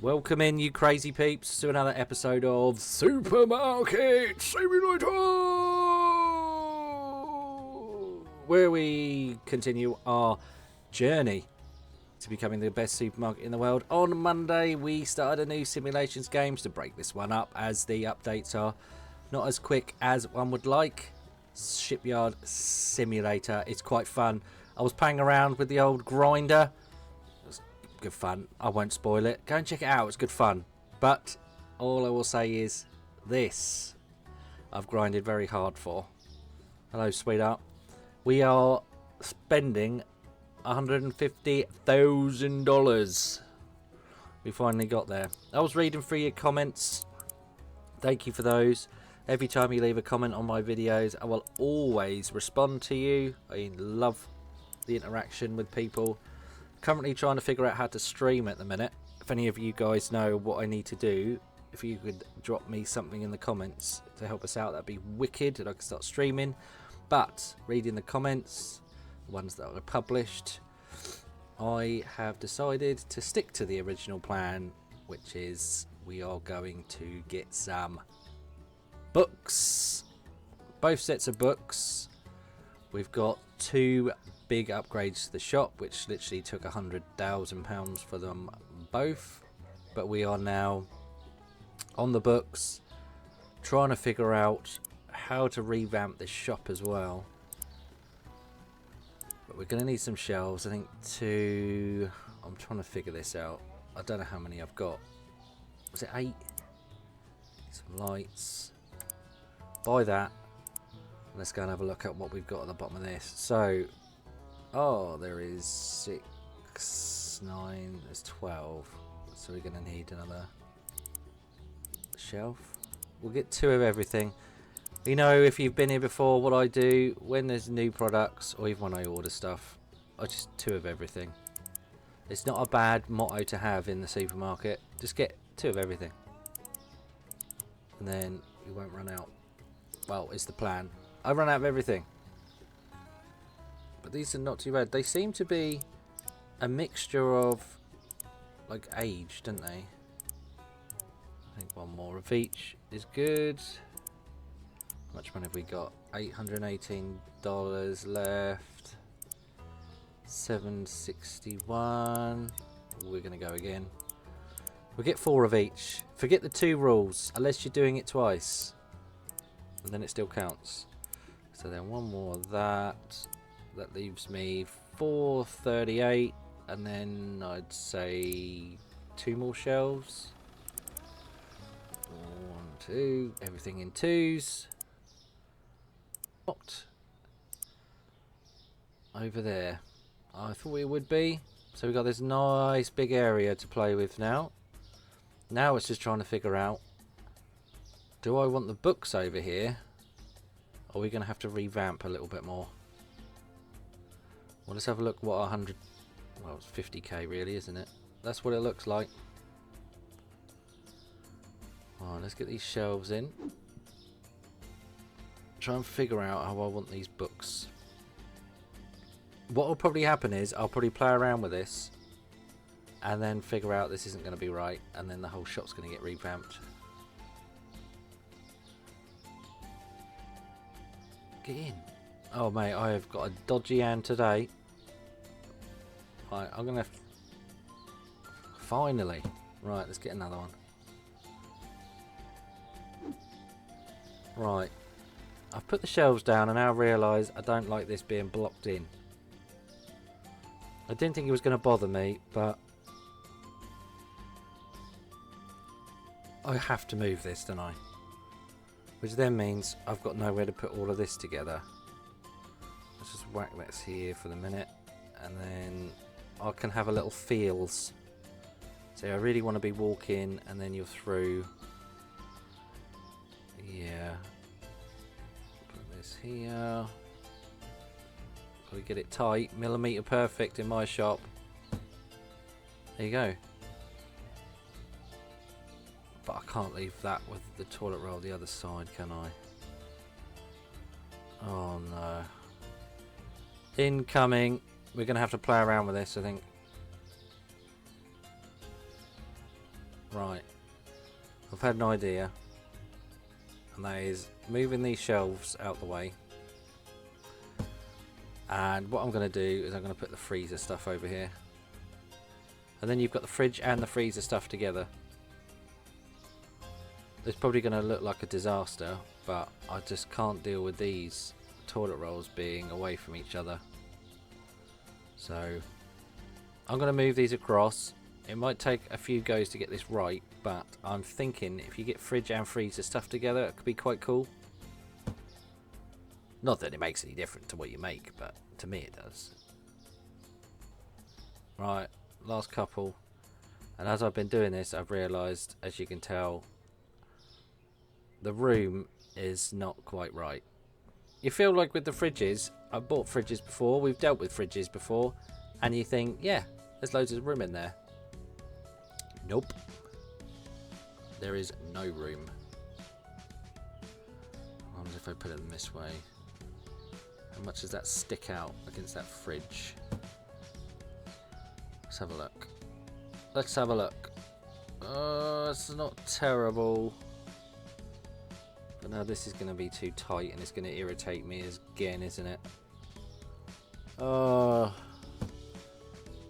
Welcome in, you crazy peeps, to another episode of Supermarket Simulator, where we continue our journey to becoming the best supermarket in the world. On Monday, we started a new simulations games to break this one up, as the updates are not as quick as one would like. Shipyard Simulator, it's quite fun. I was playing around with the old grinder. Good fun. I won't spoil it. Go and check it out. It's good fun. But all I will say is this I've grinded very hard for. Hello, sweetheart. We are spending $150,000. We finally got there. I was reading through your comments. Thank you for those. Every time you leave a comment on my videos, I will always respond to you. I love the interaction with people. Currently trying to figure out how to stream at the minute. If any of you guys know what I need to do, if you could drop me something in the comments to help us out, that'd be wicked, and I can start streaming. But reading the comments, the ones that are published, I have decided to stick to the original plan, which is we are going to get some books. Both sets of books. We've got two big upgrades to the shop, which literally took £100,000 for them both, but we are now on the books trying to figure out how to revamp this shop as well. But we're going to need some shelves, I think. I'm trying to figure this out. I don't know how many I've got. Was it 8? Some lights. Buy that. Let's go and have a look at what we've got at the bottom of this. So there is 6, 9, there's 12. So we're going to need another shelf. We'll get 2 of everything. You know, if you've been here before, what I do when there's new products, or even when I order stuff, I just 2 of everything. It's not a bad motto to have in the supermarket. Just get 2 of everything. And then you won't run out. Well, it's the plan. I run out of everything. But these are not too bad. They seem to be a mixture of, like, age, don't they? I think one more of each is good. How much money have we got? $818 left. $761. We're going to go again. We'll get 4 of each. Forget the 2 rules, unless you're doing it twice. And then it still counts. So then one more of that. That leaves me 438, and then I'd say 2 more shelves. 1, 2, everything in 2s. Locked. Over there. I thought it would be. So we've got this nice big area to play with now. Now it's just trying to figure out, do I want the books over here? Or are we going to have to revamp a little bit more? Well, let's have a look what 100... Well, it's 50k really, isn't it? That's what it looks like. Alright, let's get these shelves in. Try and figure out how I want these books. What will probably happen is, I'll probably play around with this. And then figure out this isn't going to be right. And then the whole shop's going to get revamped. Get in. Oh mate, I have got a dodgy hand today. Right, I'm gonna finally. Right, let's get another one. Right, I've put the shelves down and now realise I don't like this being blocked in. I didn't think it was going to bother me, but I have to move this, don't I? Which then means I've got nowhere to put all of this together. Let's just whack this here for the minute, and then I can have a little feels. So I really want to be walking, and then you're through. Yeah. Put this here. Got to get it tight, millimetre perfect in my shop. There you go. But I can't leave that with the toilet roll the other side, can I? Oh no. Incoming. We're going to have to play around with this, I think. Right, I've had an idea, and that is moving these shelves out the way. And what I'm going to do is I'm going to put the freezer stuff over here. And then you've got the fridge and the freezer stuff together. It's probably going to look like a disaster, but I just can't deal with these toilet rolls being away from each other. So I'm going to move these across. It might take a few goes to get this right, but I'm thinking if you get fridge and freezer stuff together, it could be quite cool. Not that it makes any difference to what you make, but to me it does. Right, last couple. And as I've been doing this, I've realised, as you can tell, the room is not quite right. You feel like with the fridges, I've bought fridges before, we've dealt with fridges before, and you think, yeah, there's loads of room in there. Nope. There is no room. I wonder if I put it this way. How much does that stick out against that fridge? Let's have a look. Let's have a look. It's not terrible. But now this is going to be too tight and it's going to irritate me again, isn't it? I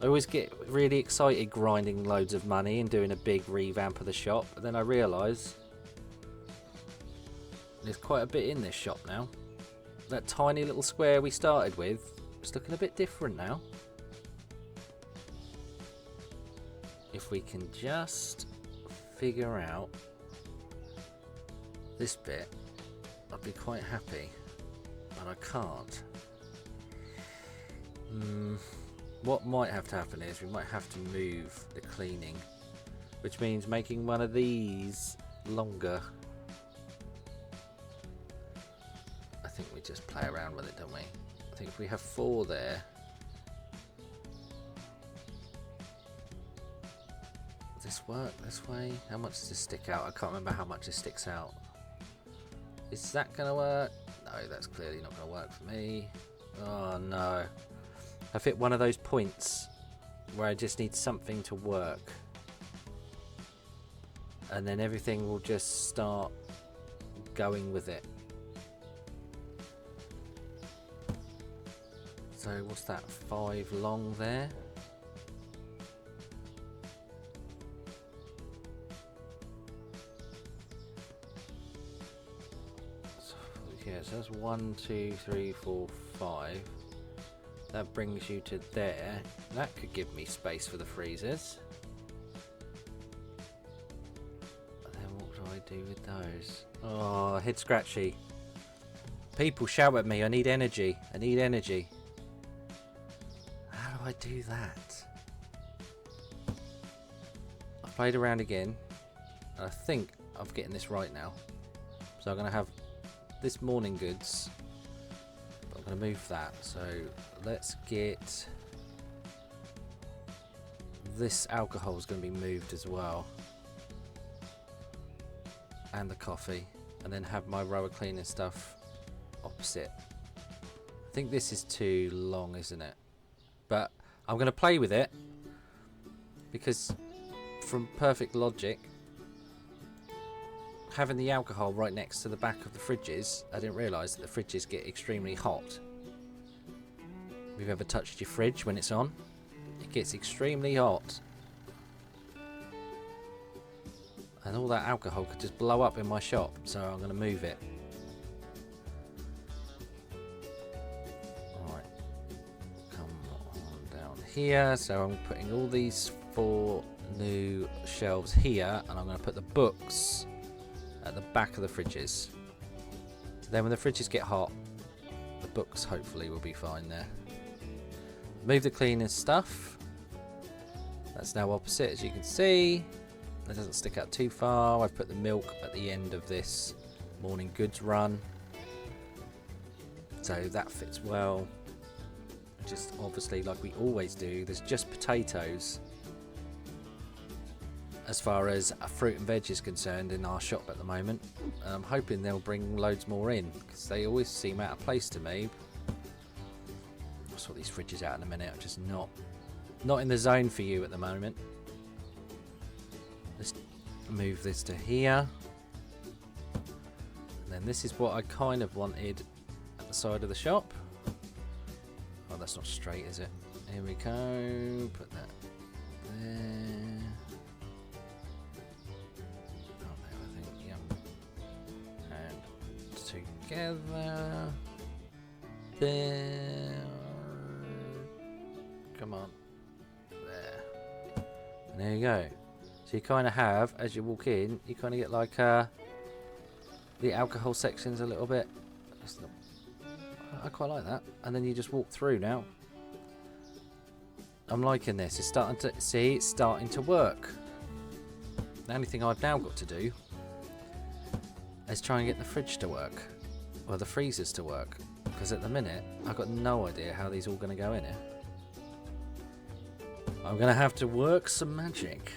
always get really excited grinding loads of money and doing a big revamp of the shop. But then I realise there's quite a bit in this shop now. That tiny little square we started with is looking a bit different now. If we can just figure out this bit, I'd be quite happy, but I can't. What might have to happen is we might have to move the cleaning, which means making one of these longer. I think we just play around with it, don't we? I think if we have 4 there. Does this work this way? How much does this stick out? I can't remember how much this sticks out. Is that going to work? No, that's clearly not going to work for me. Oh no. I've hit one of those points where I just need something to work. And then everything will just start going with it. So what's that, 5 long there? So, yeah, so that's 1, 2, 3, 4, 5. That brings you to there. That could give me space for the freezers. And then what do I do with those? Oh, head scratchy. People shout at me, I need energy. I need energy. How do I do that? I've played around again. And I think I'm getting this right now. So I'm going to have this morning goods. But I'm going to move that. So let's get... This alcohol is going to be moved as well. And the coffee. And then have my rower cleaning stuff opposite. I think this is too long, isn't it? But I'm going to play with it. Because from perfect logic, having the alcohol right next to the back of the fridges, I didn't realise that the fridges get extremely hot. If you've ever touched your fridge when it's on, it gets extremely hot. And all that alcohol could just blow up in my shop, so I'm going to move it. Alright, come on down here. So I'm putting all these 4 new shelves here, and I'm going to put the books at the back of the fridges. Then when the fridges get hot, the books hopefully will be fine there. Move the cleaning stuff. That's now opposite, as you can see. That doesn't stick out too far. I've put the milk at the end of this morning goods run, so that fits well. Just obviously, like we always do, there's just potatoes as far as fruit and veg is concerned in our shop at the moment. And I'm hoping they'll bring loads more in, because they always seem out of place to me. I'll sort these fridges out in a minute. I'm just not in the zone for you at the moment. Let's Move this to here. And then this is what I kind of wanted at the side of the shop. Oh, that's not straight, is it? Here we go. Put that there. Oh, there, I think. Yep. And together. There. Come on. There. And there you go. So you kind of have, as you walk in, you kind of get like the alcohol sections a little bit. I quite like that. And then you just walk through now. I'm liking this. It's starting to see. It's starting to work. The only thing I've now got to do is try and get the fridge to work, or the freezers to work. Because at the minute, I've got no idea how these are all going to go in here. I'm going to have to work some magic.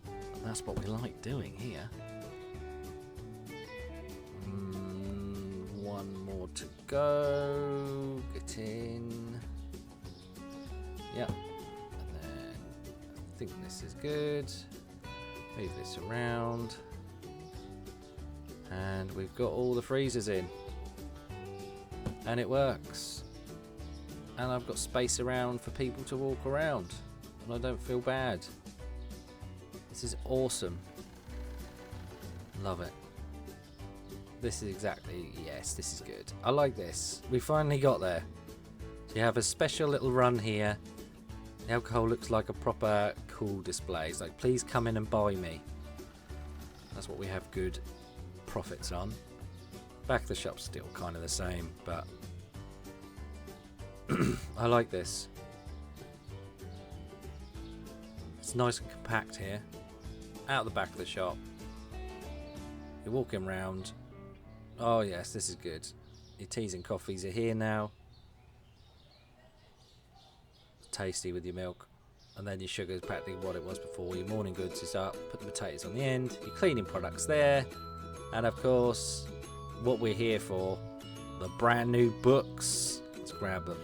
And that's what we like doing here. One more to go. Get in. Yep. And then I think this is good. Move this around. And we've got all the freezers in. And it works. And I've got space around for people to walk around. And I don't feel bad. This is awesome. Love it. This is exactly, yes, this is good. I like this. We finally got there. So you have a special little run here. The alcohol looks like a proper cool display. It's like, please come in and buy me. That's what we have good profits on. Back of the shop's still kind of the same, but I like this. It's nice and compact here. Out the back of the shop. You're walking around. Oh yes, this is good. Your teas and coffees are here now. Tasty with your milk. And then your sugar is practically what it was before. Your morning goods is up. Put the potatoes on the end. Your cleaning products there. And of course, what we're here for, the brand new books. Let's grab them.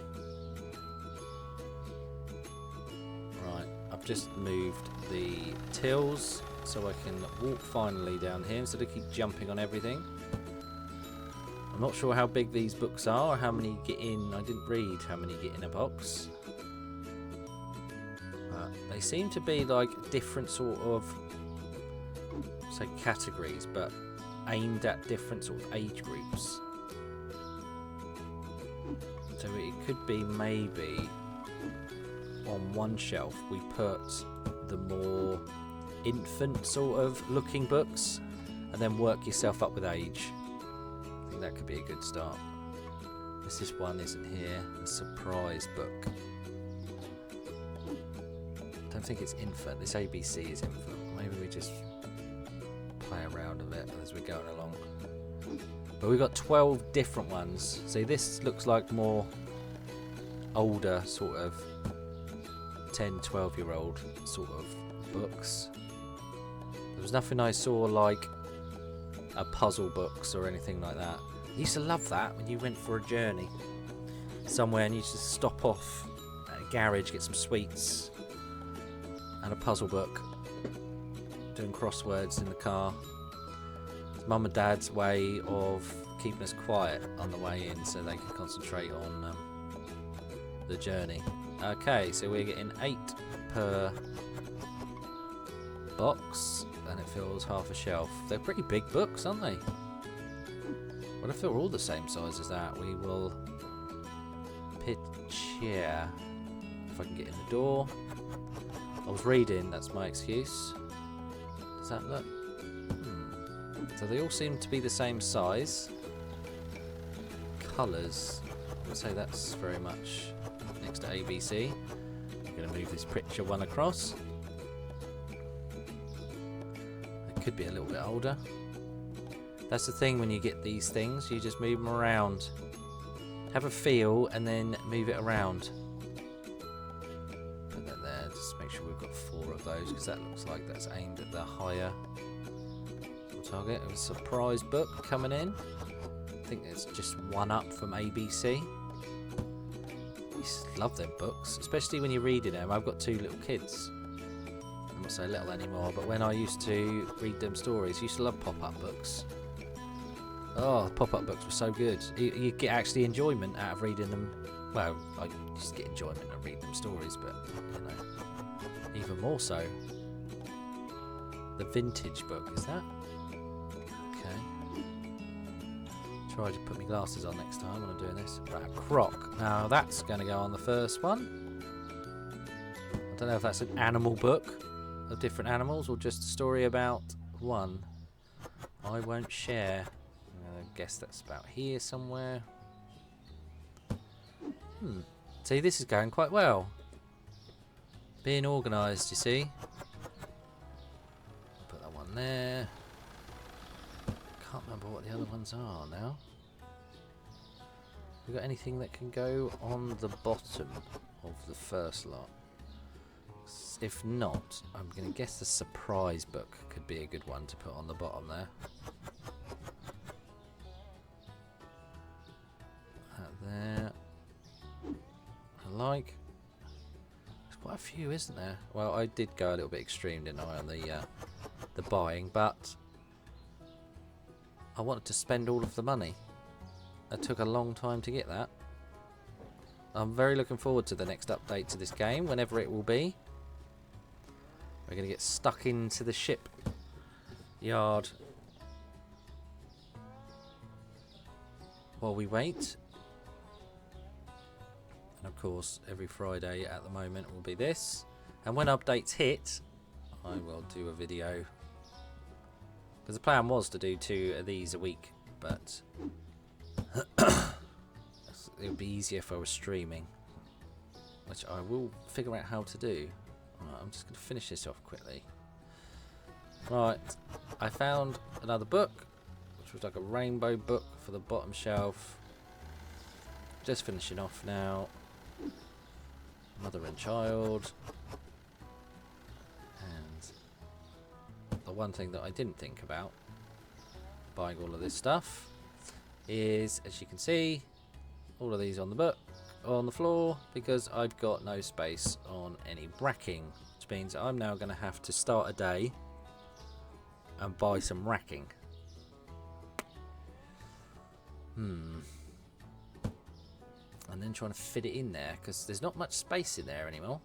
Right, I've just moved the tills so I can walk finally down here instead of keep jumping on everything. I'm not sure how big these books are or how many get in. I didn't read how many get in a box. But they seem to be like different sort of, say, categories, but aimed at different sort of age groups. So it could be maybe on one shelf we put the more infant sort of looking books and then work yourself up with age. I think that could be a good start. This one isn't here. The surprise book. I don't think it's infant. This ABC is infant. Maybe we just play around a bit as we're going along. But we've got 12 different ones. See, this looks like more older sort of 10, 12-year-old sort of books. There was nothing I saw like a puzzle books or anything like that. I used to love that when you went for a journey somewhere and you just stop off at a garage, get some sweets and a puzzle book, doing crosswords in the car. It's Mum and Dad's way of keeping us quiet on the way in so they can concentrate on the journey. Okay, so we're getting 8 per box and it fills half a shelf. They're pretty big books, aren't they? What if they're all the same size as that? We will pitch here. If I can get in the door. I was reading, that's my excuse. Does that look? So they all seem to be the same size. Colours, I would say that's very much next to ABC. I'm going to move this picture one across. It could be a little bit older. That's the thing when you get these things, you just move them around. Have a feel and then move it around. Put that there, just make sure we've got 4 of those because that looks like that's aimed at the higher target. A surprise book coming in. I think it's just one up from ABC. I love them books, especially when you're reading them. I've got 2 little kids. I'm not so little anymore, but when I used to read them stories, I used to love pop-up books. Oh, pop-up books were so good. You get actually enjoyment out of reading them. Well, I just get enjoyment out of reading them stories, but, you know, even more so. The vintage book, is that? Okay. Try to put my glasses on next time when I'm doing this. Right, Croc. Now, that's going to go on the first one. I don't know if that's an animal book of different animals or just a story about one. I won't share. I guess that's about here somewhere. See, this is going quite well. Being organised, you see. Put that one there. Can't remember what the other ones are now. We got anything that can go on the bottom of the first lot? If not, I'm going to guess the surprise book could be a good one to put on the bottom there. There. I like. There's quite a few, isn't there? Well, I did go a little bit extreme, didn't I, on the buying, but I wanted to spend all of the money. It took a long time to get that. I'm very looking forward to the next update to this game, whenever it will be. We're going to get stuck into the ship yard while we wait. And of course, every Friday at the moment will be this. And when updates hit, I will do a video. Because the plan was to do 2 of these a week, but it would be easier if I was streaming, which I will figure out how to do. Right, I'm just going to finish this off quickly. Right, I found another book, which was like a rainbow book for the bottom shelf. Just finishing off now. Mother and Child. And the one thing that I didn't think about buying all of this stuff is, as you can see, all of these on the book, on the floor, because I've got no space on any racking, which means I'm now going to have to start a day and buy some racking. And then trying to fit it in there, because there's not much space in there anymore.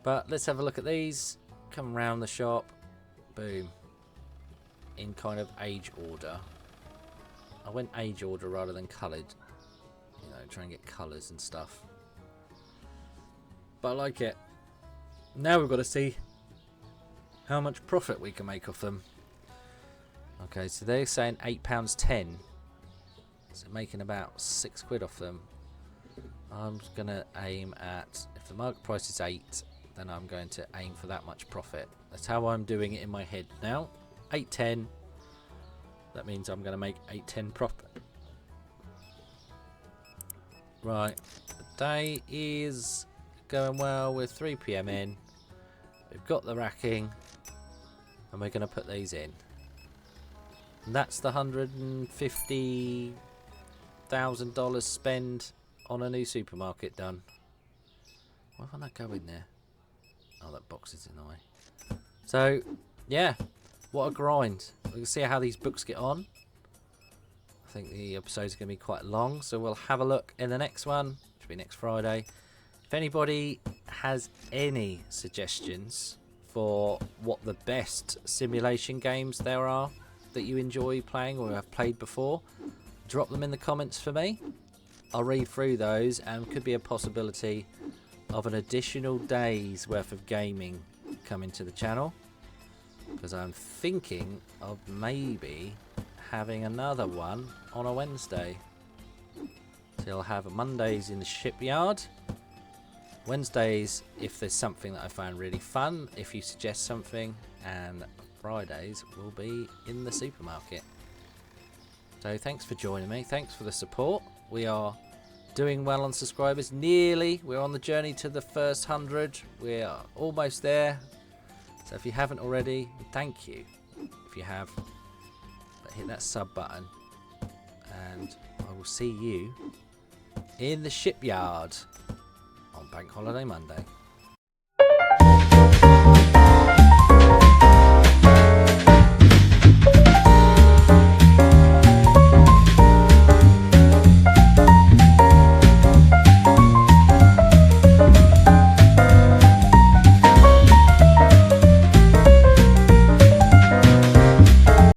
But let's have a look at these. Come around the shop. Boom. In kind of age order. I went age order rather than coloured. You know, try and get colours and stuff. But I like it. Now we've got to see how much profit we can make off them. Okay, so they're saying £8.10. So making about £6 off them. I'm just going to aim at, if the market price is 8, then I'm going to aim for that much profit. That's how I'm doing it in my head now. 8.10. That means I'm going to make 8.10 profit. Right, the day is going well. We're 3 PM in. We've got the racking, and we're going to put these in. And that's the $150,000 spend on a new supermarket done. Why won't that go in there? Oh, that box is in the way. So, yeah, what a grind. We can see how these books get on. I think the episode's going to be quite long, so we'll have a look in the next one, which will be next Friday. If anybody has any suggestions for what the best simulation games there are that you enjoy playing or have played before, drop them in the comments for me. I'll read through those, and could be a possibility of an additional day's worth of gaming coming to the channel, because I'm thinking of maybe having another one on a Wednesday. So you'll have Mondays in the shipyard, Wednesdays if there's something that I find really fun, if you suggest something, and Fridays will be in the supermarket. So thanks for joining me, thanks for the support. We are doing well on subscribers, nearly. We're on the journey to the first 100. We are almost there. So if you haven't already, thank you. If you have, but hit that sub button, and I will see you in the shipyard on Bank Holiday Monday.